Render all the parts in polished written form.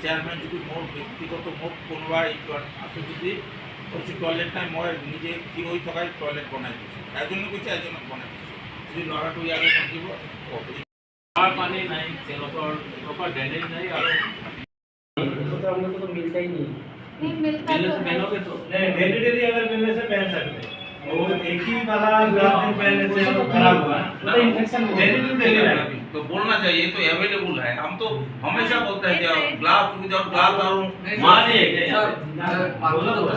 chairman যদি মোর ব্যক্তিগত মোক কোনোবা আছে যদি কৈছে টয়লেট নাই মই নিজে থিয় হৈ থকাই টয়লেট বনাই দিছোঁ এজনে কৈছে এজনক বনাই দিছোঁ যদি ল'ৰাটো ইয়ালৈ থাকিব পানী নাই তেওঁলোকৰ প্ৰপাৰ ড্ৰেনেজ নাই আৰু हम लोग को तो मिलता ही नहीं मिलता तो पहनोगे तो नहीं डेली डेली अगर पहनने से पहन सकते हैं और एक ही वाला ग्लास दिन पहनने से खराब हुआ तो इन्फेक्शन डेली टू डेली तो बोलना चाहिए तो अवेलेबल है हम तो हमेशा बोलते हैं कि ग्लास विदाउट ग्लास और माने सर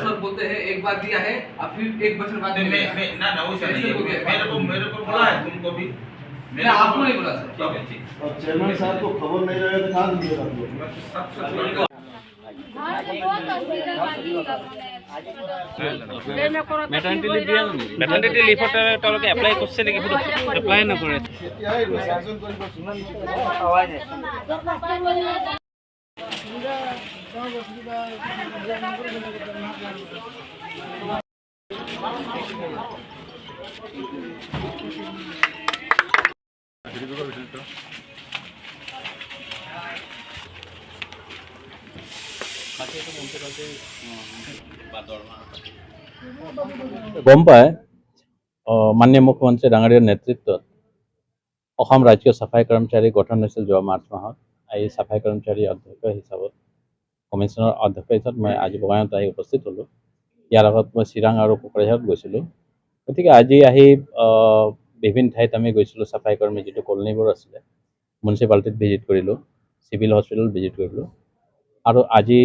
सर बोलते हैं एक बार दिया है अब फिर एक बचन बाद मैं ना वैसा नहीं मेरे को बोला है तुमको भी मैंने आपको नहीं बोला सर ठीक है ठीक और चेयरमैन साहब को खबर नहीं रहेगा तो कहाँ दीजिएगा आप लोग মেটাৰনিটি লিভত তেওঁলোকে এপ্লাই কৰিছে নেকি এপ্লাই নকৰে গম পায় মাননীয় মুখ্যমন্ত্ৰী ডাঙৰীয়াৰ নেতৃত্বত অসম ৰাজ্য চাফাই কৰ্মচাৰী গঠন হৈছিল যোৱা মাৰ্চ মাহত এই চাফাই কৰ্মচাৰী অধ্যক্ষ হিচাপত কমিশ্যনৰ অধ্যক্ষ হিচাপত মই আজি বঙাইগাঁৱত আহি উপস্থিত হ'লোঁ ইয়াৰ আগত মই চিৰাং আৰু কোকৰাঝাৰত গৈছিলোঁ গতিকে আজি আহি বিভিন্ন ঠাইত আমি গৈছিলোঁ চাফাই কৰ্মী যিটো কলনীবোৰ আছিলে মিউনিচিপালিটিত ভিজিট কৰিলোঁ চিভিল হস্পিটেলত ভিজিট কৰিলোঁ আৰু আজি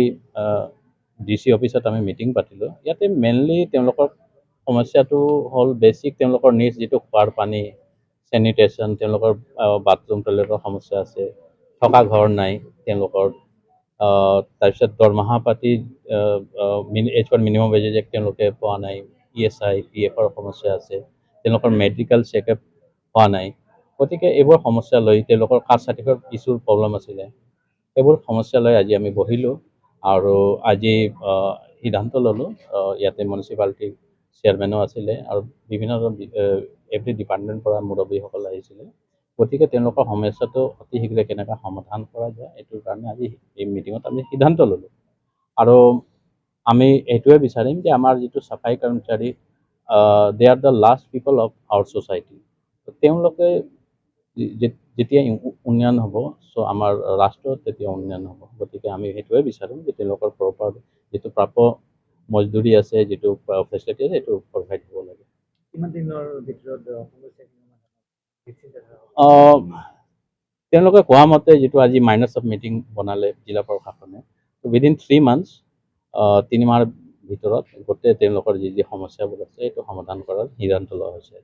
DC অফিসত আমি মিটিং পাতিলোঁ ইয়াতে মেইনলি তেওঁলোকৰ সমস্যাটো হ'ল বেছিক তেওঁলোকৰ নিজ যিটো খোৱাৰ পানী স্যানিটেশ্যন তেওঁলোকৰ বাথৰুম টয়লেটৰ সমস্যা আছে থকা ঘৰ নাই তেওঁলোকৰ তাৰপিছত দৰমহা পাতি এইচৰ মিনিমাম ৱেজেছ তেওঁলোকে পোৱা নাই ESI PFৰ সমস্যা আছে তেওঁলোকৰ মেডিকেল চেকআপ হোৱা নাই গতিকে এইবোৰ সমস্যা লৈ তেওঁলোকৰ কাষ্ট চাৰ্টিফিকেট ইছ্যুৰ প্ৰব্লেম আছিলে এইবোৰ সমস্যা লৈ আজি আমি বহিলোঁ আৰু আজি সিদ্ধান্ত ল'লোঁ ইয়াতে মিউনিচিপালিটিৰ চেয়াৰমেনো আছিলে আৰু বিভিন্ন এভৰি ডিপাৰ্টমেণ্টৰ পৰা মুৰব্বীসকল আহিছিলে গতিকে তেওঁলোকৰ সমস্যাটো অতি শীঘ্ৰে কেনেকৈ সমাধান কৰা যায় এইটোৰ কাৰণে আজি এই মিটিঙত আমি সিদ্ধান্ত ল'লোঁ আৰু আমি এইটোৱে বিচাৰিম যে আমাৰ যিটো চাফাই কৰ্মচাৰী they are the last people of our society তেওঁলোকে যেতিয়া উন্নয়ন হ'ব চ' আমাৰ ৰাষ্ট্ৰ তেতিয়া উন্নয়ন হ'ব গতিকে আমি সেইটোৱে বিচাৰোঁ যে তেওঁলোকৰ প্ৰপাৰ যিটো প্ৰাপ্য মজদুৰি আছে যিটো ফেচিলিটি আছে সেইটো প্ৰভাইড হ'ব লাগে তেওঁলোকে কোৱা মতে যিটো আজি মাইনাছ অফ মিটিং বনালে জিলা প্ৰশাসনে উইদিন 3 months 3 মাহৰ ভিতৰত গোটেই তেওঁলোকৰ যি সমস্যাবোৰ আছে সেইটো সমাধান কৰাৰ সিদ্ধান্ত লোৱা হৈছে